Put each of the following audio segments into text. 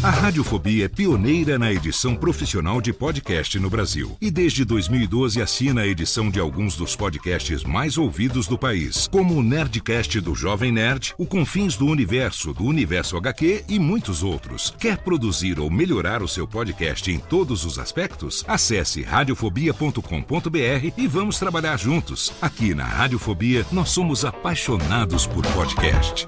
A Radiofobia é pioneira na edição profissional de podcast no Brasil. E desde 2012 assina a edição de alguns dos podcasts mais ouvidos do país, como o Nerdcast do Jovem Nerd, o Confins do Universo HQ e muitos outros. Quer produzir ou melhorar o seu podcast em todos os aspectos? Acesse radiofobia.com.br e vamos trabalhar juntos. Aqui na Radiofobia, nós somos apaixonados por podcast.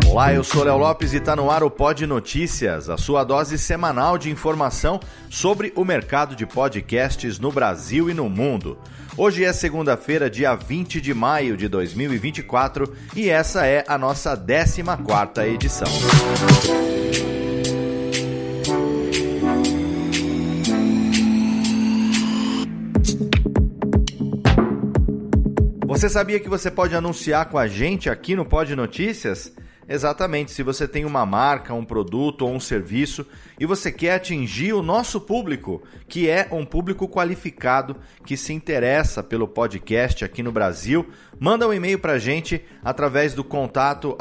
Olá, eu sou Léo Lopes e está no ar o Pod Notícias, a sua dose semanal de informação sobre o mercado de podcasts no Brasil e no mundo. Hoje é segunda-feira, dia 20 de maio de 2024 e essa é a nossa 14ª edição. Você sabia que você pode anunciar com a gente aqui no Pod Notícias? Exatamente, se você tem uma marca, um produto ou um serviço e você quer atingir o nosso público, que é um público qualificado que se interessa pelo podcast aqui no Brasil, manda um e-mail para a gente através do contato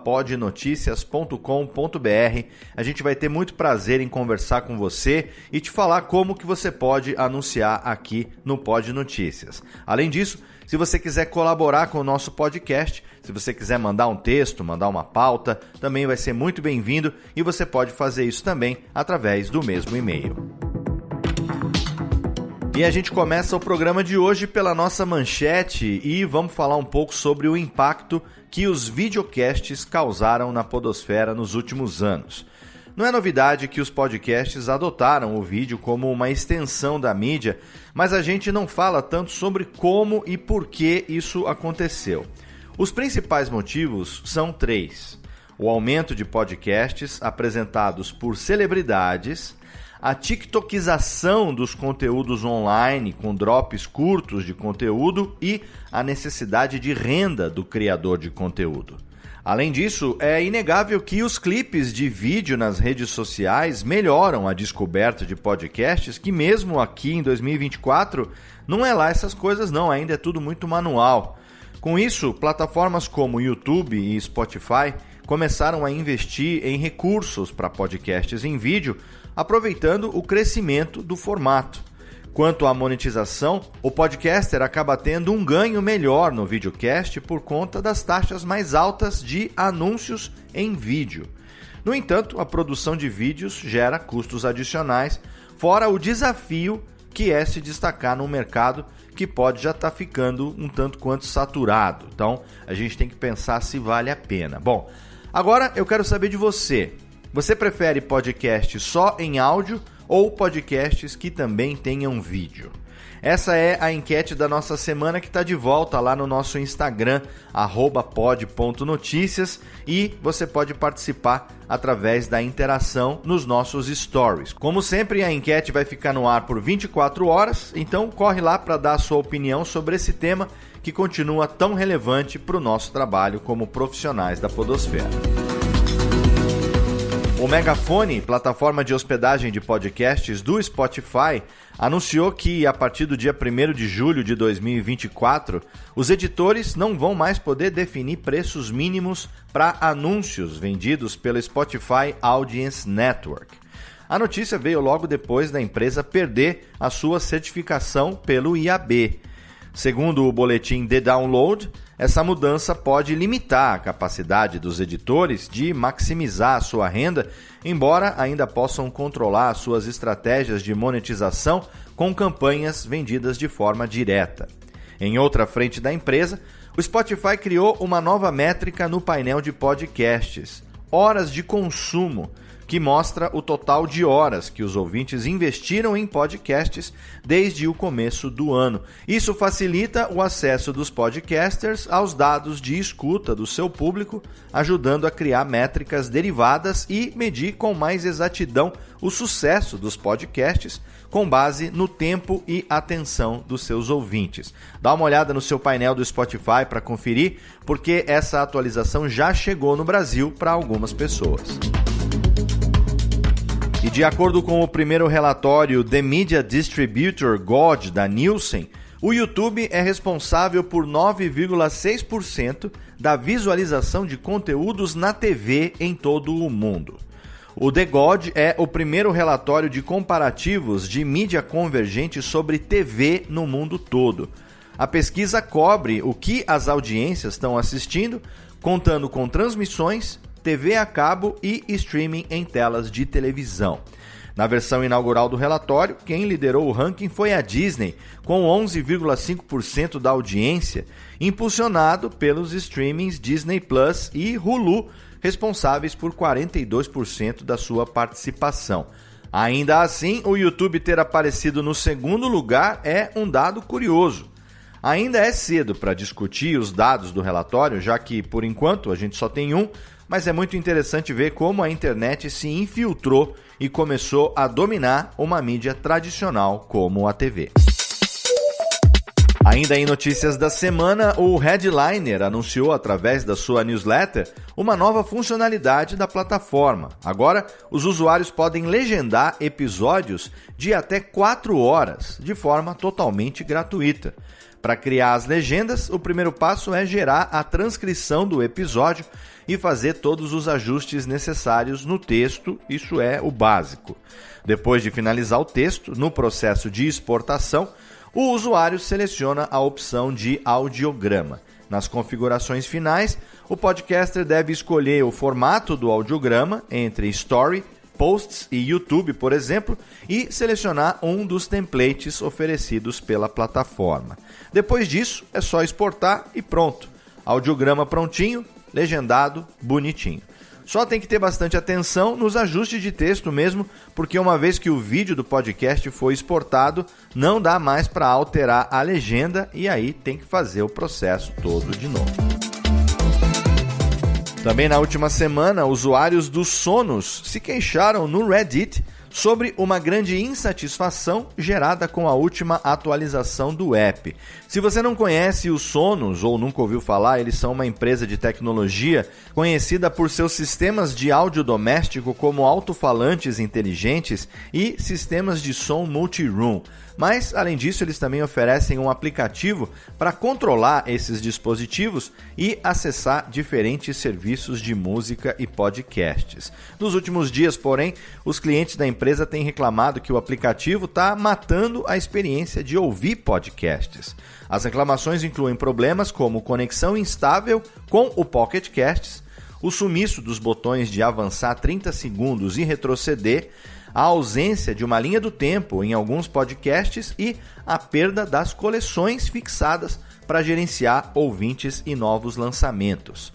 @podnoticias.com.br. A gente vai ter muito prazer em conversar com você e te falar como que você pode anunciar aqui no Pod Notícias. Além disso, se você quiser colaborar com o nosso podcast, se você quiser mandar um texto, mandar uma pauta, também vai ser muito bem-vindo e você pode fazer isso também através do mesmo e-mail. E a gente começa o programa de hoje pela nossa manchete e vamos falar um pouco sobre o impacto que os videocasts causaram na podosfera nos últimos anos. Não é novidade que os podcasts adotaram o vídeo como uma extensão da mídia, mas a gente não fala tanto sobre como e por que isso aconteceu. Os principais motivos são 3. O aumento de podcasts apresentados por celebridades, a tiktokização dos conteúdos online com drops curtos de conteúdo e a necessidade de renda do criador de conteúdo. Além disso, é inegável que os clipes de vídeo nas redes sociais melhoram a descoberta de podcasts, que mesmo aqui em 2024 não é lá essas coisas não, ainda é tudo muito manual. Com isso, plataformas como YouTube e Spotify começaram a investir em recursos para podcasts em vídeo, aproveitando o crescimento do formato. Quanto à monetização, o podcaster acaba tendo um ganho melhor no videocast por conta das taxas mais altas de anúncios em vídeo. No entanto, a produção de vídeos gera custos adicionais, fora o desafio que é se destacar num mercado que pode já estar ficando um tanto quanto saturado. Então, a gente tem que pensar se vale a pena. Bom, agora eu quero saber de você. Você prefere podcast só em áudio ou podcasts que também tenham vídeo? Essa é a enquete da nossa semana que está de volta lá no nosso Instagram, @pod.noticias, e você pode participar através da interação nos nossos stories. Como sempre, a enquete vai ficar no ar por 24 horas, então corre lá para dar a sua opinião sobre esse tema que continua tão relevante para o nosso trabalho como profissionais da podosfera. O Megafone, plataforma de hospedagem de podcasts do Spotify, anunciou que, a partir do dia 1º de julho de 2024, os editores não vão mais poder definir preços mínimos para anúncios vendidos pelo Spotify Audience Network. A notícia veio logo depois da empresa perder a sua certificação pelo IAB. Segundo o boletim The Download, essa mudança pode limitar a capacidade dos editores de maximizar a sua renda, embora ainda possam controlar suas estratégias de monetização com campanhas vendidas de forma direta. Em outra frente da empresa, o Spotify criou uma nova métrica no painel de podcasts, horas de consumo, que mostra o total de horas que os ouvintes investiram em podcasts desde o começo do ano. Isso facilita o acesso dos podcasters aos dados de escuta do seu público, ajudando a criar métricas derivadas e medir com mais exatidão o sucesso dos podcasts, com base no tempo e atenção dos seus ouvintes. Dá uma olhada no seu painel do Spotify para conferir, porque essa atualização já chegou no Brasil para algumas pessoas. E de acordo com o primeiro relatório The Media Distributor God da Nielsen, O YouTube é responsável por 9,6% da visualização de conteúdos na TV em todo o mundo. O The God é o primeiro relatório de comparativos de mídia convergente sobre TV no mundo todo. A pesquisa cobre o que as audiências estão assistindo, contando com transmissões, TV a cabo e streaming em telas de televisão. Na versão inaugural do relatório, quem liderou o ranking foi a Disney, com 11,5% da audiência, impulsionado pelos streamings Disney Plus e Hulu, responsáveis por 42% da sua participação. Ainda assim, o YouTube ter aparecido no segundo lugar é um dado curioso. Ainda é cedo para discutir os dados do relatório, já que, por enquanto, a gente só tem um, mas é muito interessante ver como a internet se infiltrou e começou a dominar uma mídia tradicional como a TV. Ainda em notícias da semana, o Headliner anunciou através da sua newsletter uma nova funcionalidade da plataforma. Agora, os usuários podem legendar episódios de até 4 horas, de forma totalmente gratuita. Para criar as legendas, o primeiro passo é gerar a transcrição do episódio e fazer todos os ajustes necessários no texto, isso é o básico. Depois de finalizar o texto, no processo de exportação, o usuário seleciona a opção de audiograma. Nas configurações finais, o podcaster deve escolher o formato do audiograma entre Story, Posts e YouTube, por exemplo, e selecionar um dos templates oferecidos pela plataforma. Depois disso, é só exportar e pronto. Audiograma prontinho, legendado, bonitinho. Só tem que ter bastante atenção nos ajustes de texto mesmo, porque uma vez que o vídeo do podcast foi exportado, não dá mais para alterar a legenda e aí tem que fazer o processo todo de novo. Também na última semana, usuários do Sonos se queixaram no Reddit sobre uma grande insatisfação gerada com a última atualização do app. Se você não conhece o Sonos ou nunca ouviu falar, eles são uma empresa de tecnologia conhecida por seus sistemas de áudio doméstico como alto-falantes inteligentes e sistemas de som multi-room. Mas, além disso, eles também oferecem um aplicativo para controlar esses dispositivos e acessar diferentes serviços de música e podcasts. Nos últimos dias, porém, os clientes da empresa têm reclamado que o aplicativo está matando a experiência de ouvir podcasts. As reclamações incluem problemas como conexão instável com o Pocket Casts, o sumiço dos botões de avançar 30 segundos e retroceder, a ausência de uma linha do tempo em alguns podcasts e a perda das coleções fixadas para gerenciar ouvintes e novos lançamentos.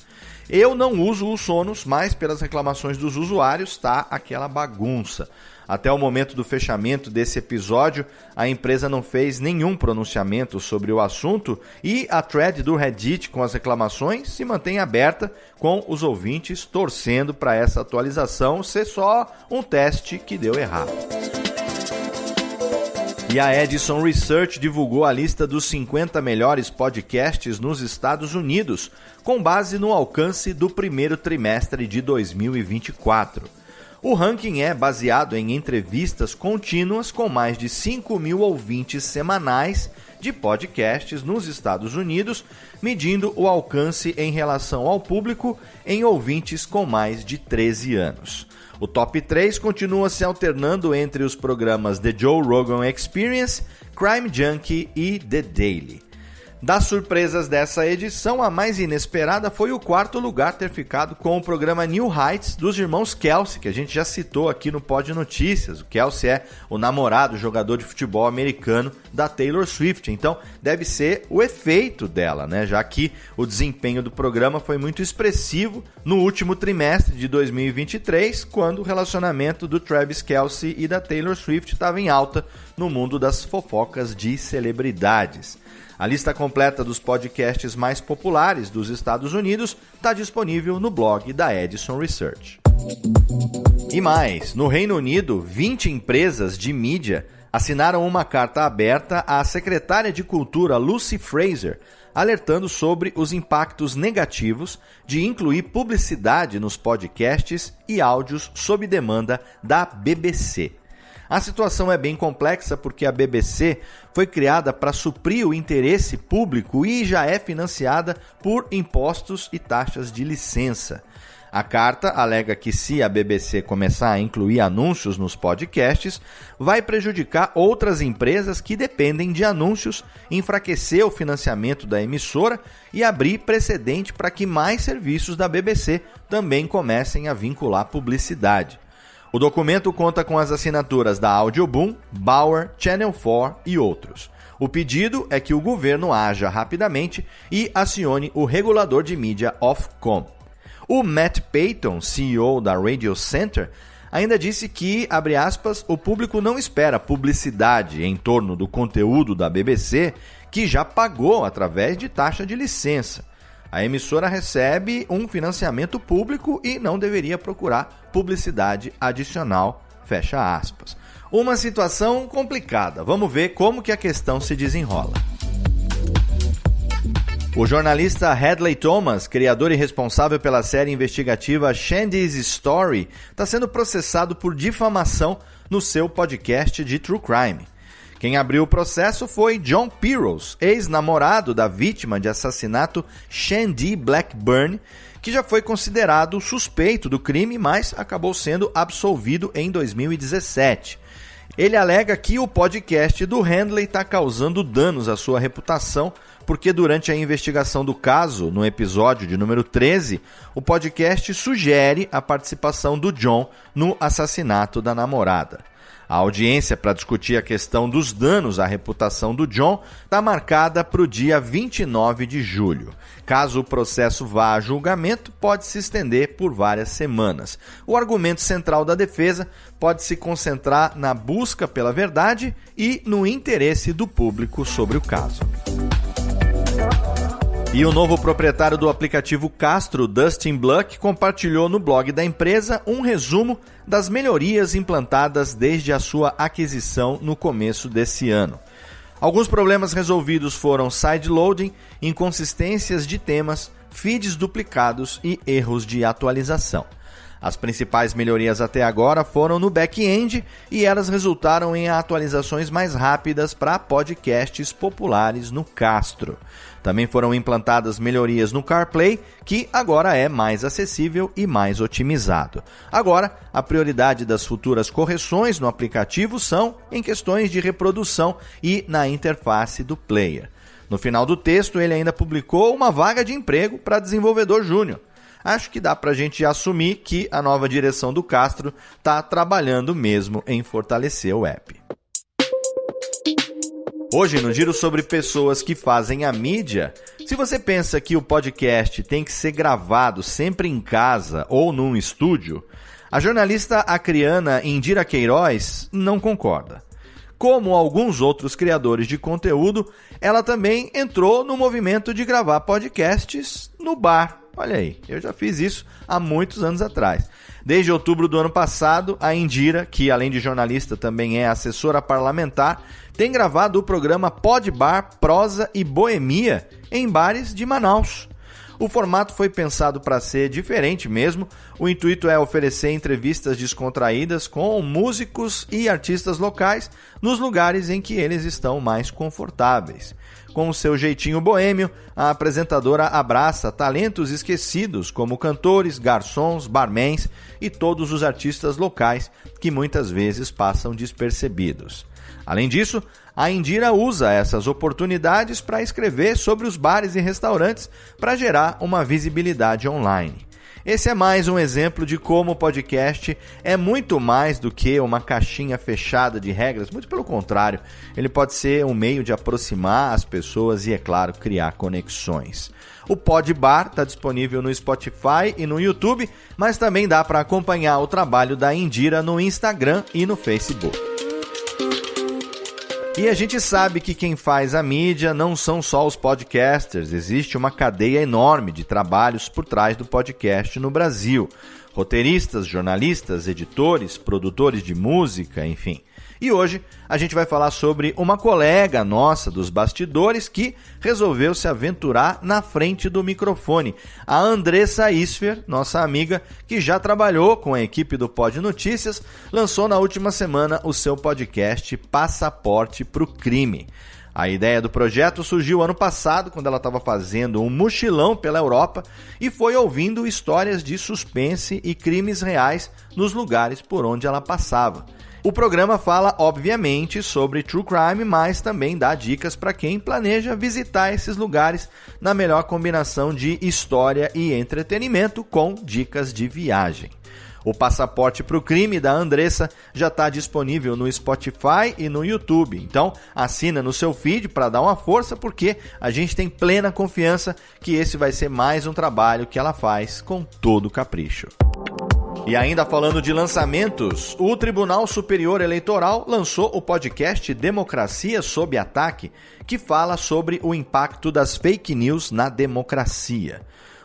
Eu não uso o Sonos, mas pelas reclamações dos usuários está aquela bagunça. Até o momento do fechamento desse episódio, a empresa não fez nenhum pronunciamento sobre o assunto e a thread do Reddit com as reclamações se mantém aberta, com os ouvintes torcendo para essa atualização ser só um teste que deu errado. E a Edison Research divulgou a lista dos 50 melhores podcasts nos Estados Unidos, com base no alcance do primeiro trimestre de 2024. O ranking é baseado em entrevistas contínuas com mais de 5.000 ouvintes semanais de podcasts nos Estados Unidos, medindo o alcance em relação ao público em ouvintes com mais de 13 anos. O top 3 continua se alternando entre os programas The Joe Rogan Experience, Crime Junkie e The Daily. Das surpresas dessa edição, a mais inesperada foi o quarto lugar ter ficado com o programa New Heights dos irmãos Kelce, que a gente já citou aqui no Pod Notícias. O Kelce é o namorado, jogador de futebol americano da Taylor Swift, então deve ser o efeito dela, né? Já que o desempenho do programa foi muito expressivo no último trimestre de 2023, quando o relacionamento do Travis Kelce e da Taylor Swift estava em alta no mundo das fofocas de celebridades. A lista completa dos podcasts mais populares dos Estados Unidos está disponível no blog da Edison Research. E mais, no Reino Unido, 20 empresas de mídia assinaram uma carta aberta à secretária de Cultura Lucy Fraser, alertando sobre os impactos negativos de incluir publicidade nos podcasts e áudios sob demanda da BBC. A situação é bem complexa porque a BBC foi criada para suprir o interesse público e já é financiada por impostos e taxas de licença. A carta alega que se a BBC começar a incluir anúncios nos podcasts, vai prejudicar outras empresas que dependem de anúncios, enfraquecer o financiamento da emissora e abrir precedente para que mais serviços da BBC também comecem a vincular publicidade. O documento conta com as assinaturas da Audioboom, Bauer, Channel 4 e outros. O pedido é que o governo haja rapidamente e acione o regulador de mídia Ofcom. O Matt Payton, CEO da Radio Center, ainda disse que, abre aspas, o público não espera publicidade em torno do conteúdo da BBC, que já pagou através de taxa de licença. A emissora recebe um financiamento público e não deveria procurar publicidade adicional, fecha aspas. Uma situação complicada. Vamos ver como que a questão se desenrola. O jornalista Hadley Thomas, criador e responsável pela série investigativa Shandy's Story, está sendo processado por difamação no seu podcast de True Crime. Quem abriu o processo foi John Pirros, ex-namorado da vítima de assassinato Shandy Blackburn, que já foi considerado suspeito do crime, mas acabou sendo absolvido em 2017. Ele alega que o podcast do Hadley está causando danos à sua reputação, porque durante a investigação do caso, no episódio de número 13, o podcast sugere a participação do John no assassinato da namorada. A audiência para discutir a questão dos danos à reputação do John está marcada para o dia 29 de julho. Caso o processo vá a julgamento, pode se estender por várias semanas. O argumento central da defesa pode se concentrar na busca pela verdade e no interesse do público sobre o caso. E o novo proprietário do aplicativo Castro, Dustin Bluck, compartilhou no blog da empresa um resumo das melhorias implantadas desde a sua aquisição no começo desse ano. Alguns problemas resolvidos foram sideloading, inconsistências de temas, feeds duplicados e erros de atualização. As principais melhorias até agora foram no back-end e elas resultaram em atualizações mais rápidas para podcasts populares no Castro. Também foram implantadas melhorias no CarPlay, que agora é mais acessível e mais otimizado. Agora, a prioridade das futuras correções no aplicativo são em questões de reprodução e na interface do player. No final do texto, ele ainda publicou uma vaga de emprego para desenvolvedor júnior. Acho que dá para a gente assumir que a nova direção do Castro está trabalhando mesmo em fortalecer o app. Hoje, no giro sobre pessoas que fazem a mídia, se você pensa que o podcast tem que ser gravado sempre em casa ou num estúdio, a jornalista acriana Indira Queiroz não concorda. Como alguns outros criadores de conteúdo, ela também entrou no movimento de gravar podcasts no bar. Olha aí, eu já fiz isso há muitos anos atrás. Desde outubro do ano passado, a Indira, que além de jornalista também é assessora parlamentar, tem gravado o programa Pod Bar, Prosa e Boemia em bares de Manaus. O formato foi pensado para ser diferente mesmo. O intuito é oferecer entrevistas descontraídas com músicos e artistas locais nos lugares em que eles estão mais confortáveis. Com o seu jeitinho boêmio, a apresentadora abraça talentos esquecidos como cantores, garçons, barmans e todos os artistas locais que muitas vezes passam despercebidos. Além disso, a Indira usa essas oportunidades para escrever sobre os bares e restaurantes para gerar uma visibilidade online. Esse é mais um exemplo de como o podcast é muito mais do que uma caixinha fechada de regras, muito pelo contrário, ele pode ser um meio de aproximar as pessoas e, é claro, criar conexões. O Pod Bar está disponível no Spotify e no YouTube, mas também dá para acompanhar o trabalho da Indira no Instagram e no Facebook. E a gente sabe que quem faz a mídia não são só os podcasters, existe uma cadeia enorme de trabalhos por trás do podcast no Brasil. Roteiristas, jornalistas, editores, produtores de música, enfim. E hoje a gente vai falar sobre uma colega nossa dos bastidores que resolveu se aventurar na frente do microfone. A Andressa Isfer, nossa amiga, que já trabalhou com a equipe do Pod Notícias, lançou na última semana o seu podcast Passaporte pro Crime. A ideia do projeto surgiu ano passado, quando ela estava fazendo um mochilão pela Europa e foi ouvindo histórias de suspense e crimes reais nos lugares por onde ela passava. O programa fala, obviamente, sobre true crime, mas também dá dicas para quem planeja visitar esses lugares na melhor combinação de história e entretenimento com dicas de viagem. O Passaporte pro Crime da Andressa já está disponível no Spotify e no YouTube. Então, assina no seu feed para dar uma força, porque a gente tem plena confiança que esse vai ser mais um trabalho que ela faz com todo capricho. E ainda falando de lançamentos, o Tribunal Superior Eleitoral lançou o podcast Democracia sob Ataque, que fala sobre o impacto das fake news na democracia.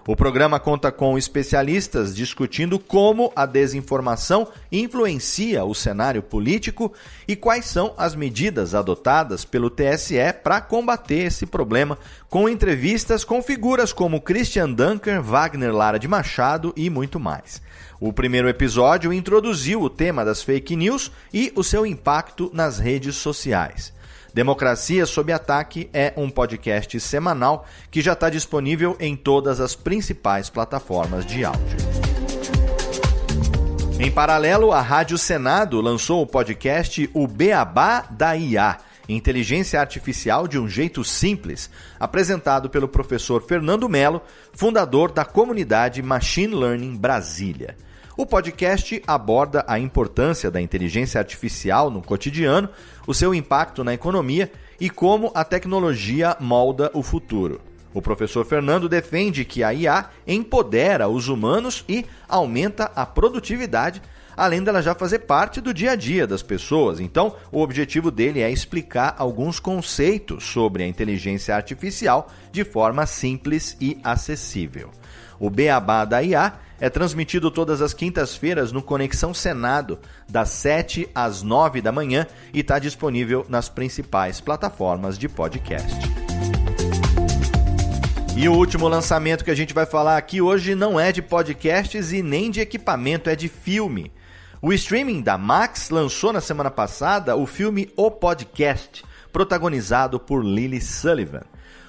O programa conta com especialistas discutindo como a desinformação influencia o cenário político e quais são as medidas adotadas pelo TSE para combater esse problema, com entrevistas com figuras como Christian Dunker, Wagner Lara de Machado e muito mais. O primeiro episódio introduziu o tema das fake news e o seu impacto nas redes sociais. Democracia sob Ataque é um podcast semanal que já está disponível em todas as principais plataformas de áudio. Em paralelo, a Rádio Senado lançou o podcast O Beabá da IA, Inteligência Artificial de um Jeito Simples, apresentado pelo professor Fernando Melo, fundador da comunidade Machine Learning Brasília. O podcast aborda a importância da inteligência artificial no cotidiano, o seu impacto na economia e como a tecnologia molda o futuro. O professor Fernando defende que a IA empodera os humanos e aumenta a produtividade, além dela já fazer parte do dia a dia das pessoas. Então, o objetivo dele é explicar alguns conceitos sobre a inteligência artificial de forma simples e acessível. O Beabá da IA é transmitido todas as quintas-feiras no Conexão Senado, das 7 às 9 da manhã, e está disponível nas principais plataformas de podcast. E o último lançamento que a gente vai falar aqui hoje não é de podcasts e nem de equipamento, é de filme. O streaming da Max lançou na semana passada o filme O Podcast, protagonizado por Lily Sullivan.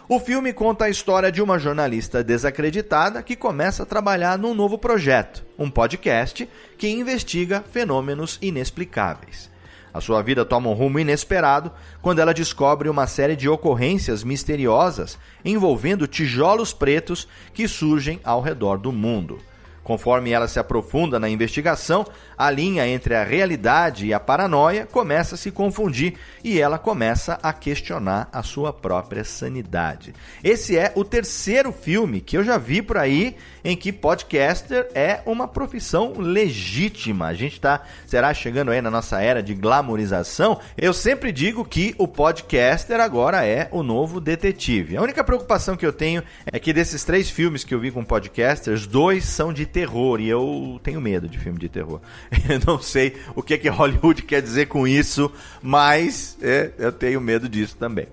O filme conta a história de uma jornalista desacreditada que começa a trabalhar num novo projeto, um podcast que investiga fenômenos inexplicáveis. A sua vida toma um rumo inesperado quando ela descobre uma série de ocorrências misteriosas envolvendo tijolos pretos que surgem ao redor do mundo. Conforme ela se aprofunda na investigação, a linha entre a realidade e a paranoia começa a se confundir e ela começa a questionar a sua própria sanidade. Esse é o terceiro filme que eu já vi por aí em que podcaster é uma profissão legítima. A gente será chegando aí na nossa era de glamorização. Eu sempre digo que o podcaster agora é o novo detetive. A única preocupação que eu tenho é que desses 3 filmes que eu vi com podcasters, 2 são de terror e eu tenho medo de filme de terror. Eu não sei o que Hollywood quer dizer com isso, mas eu tenho medo disso também.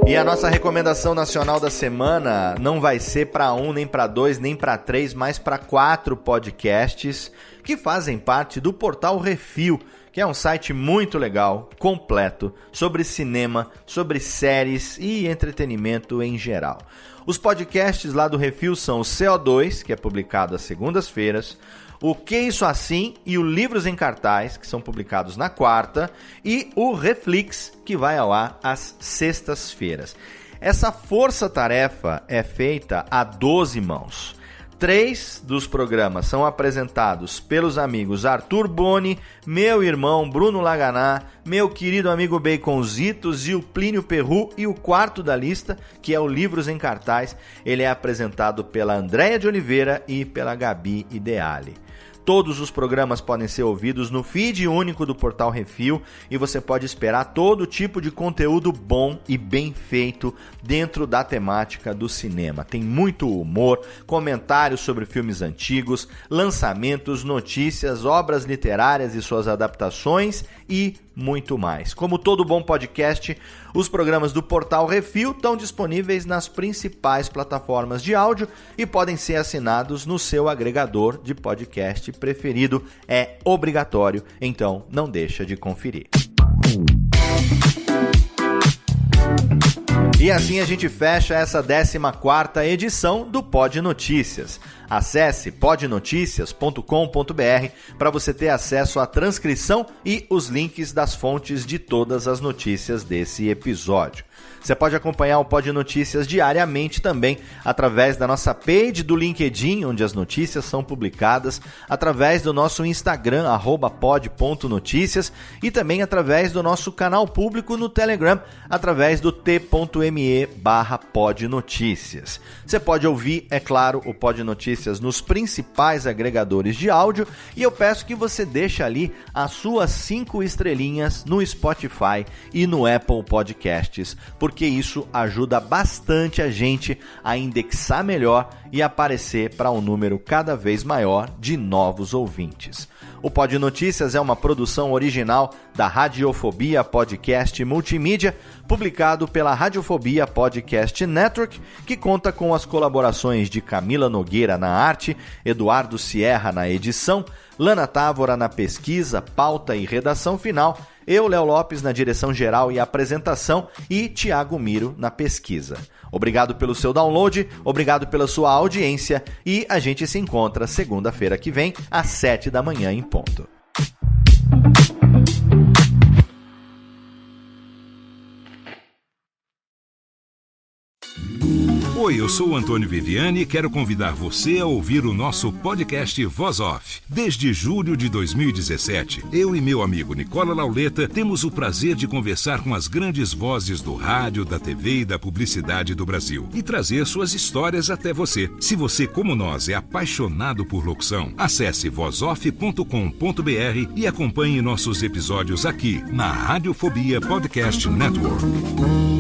E a nossa recomendação nacional da semana não vai ser para 1, nem para 2, nem para 3, mas para 4 podcasts que fazem parte do portal Refil, que é um site muito legal, completo, sobre cinema, sobre séries e entretenimento em geral. Os podcasts lá do Refil são o CO2, que é publicado às segundas-feiras, o Que Isso Assim e o Livros em Cartaz, que são publicados na quarta, e o Reflix, que vai ao ar às sextas-feiras. Essa força-tarefa é feita a 12 mãos. 3 dos programas são apresentados pelos amigos Arthur Boni, meu irmão Bruno Laganá, meu querido amigo Baconzitos e o Plínio Perru, e o quarto da lista, que é o Livros em Cartaz, ele é apresentado pela Andréia de Oliveira e pela Gabi Ideale. Todos os programas podem ser ouvidos no feed único do Portal Refil e você pode esperar todo tipo de conteúdo bom e bem feito dentro da temática do cinema. Tem muito humor, comentários sobre filmes antigos, lançamentos, notícias, obras literárias e suas adaptações e muito mais. Como todo bom podcast, os programas do Portal Refil estão disponíveis nas principais plataformas de áudio e podem ser assinados no seu agregador de podcast preferido. É obrigatório, então não deixa de conferir. E assim a gente fecha essa 14ª edição do Pod Notícias. Acesse podnoticias.com.br para você ter acesso à transcrição e os links das fontes de todas as notícias desse episódio. Você pode acompanhar o Pod Notícias diariamente também através da nossa page do LinkedIn, onde as notícias são publicadas, através do nosso Instagram, @pod.noticias, e também através do nosso canal público no Telegram, através do t.me/podnoticias. Você pode ouvir, é claro, o Pod Notícias nos principais agregadores de áudio e eu peço que você deixe ali as suas 5 estrelinhas no Spotify e no Apple Podcasts, porque isso ajuda bastante a gente a indexar melhor e aparecer para um número cada vez maior de novos ouvintes. O Pod Notícias é uma produção original da Radiofobia Podcast Multimídia, publicado pela Radiofobia Podcast Network, que conta com as colaborações de Camila Nogueira na arte, Eduardo Sierra na edição, Lana Távora na pesquisa, pauta e redação final, eu, Léo Lopes, na direção geral e apresentação e Thiago Miro na pesquisa. Obrigado pelo seu download, obrigado pela sua audiência e a gente se encontra segunda-feira que vem, às 7 da manhã em ponto. Oi, eu sou o Antônio Viviani e quero convidar você a ouvir o nosso podcast Voz Off. Desde julho de 2017, eu e meu amigo Nicola Lauleta temos o prazer de conversar com as grandes vozes do rádio, da TV e da publicidade do Brasil e trazer suas histórias até você. Se você, como nós, é apaixonado por locução, acesse vozoff.com.br e acompanhe nossos episódios aqui na Radiofobia Podcast Network.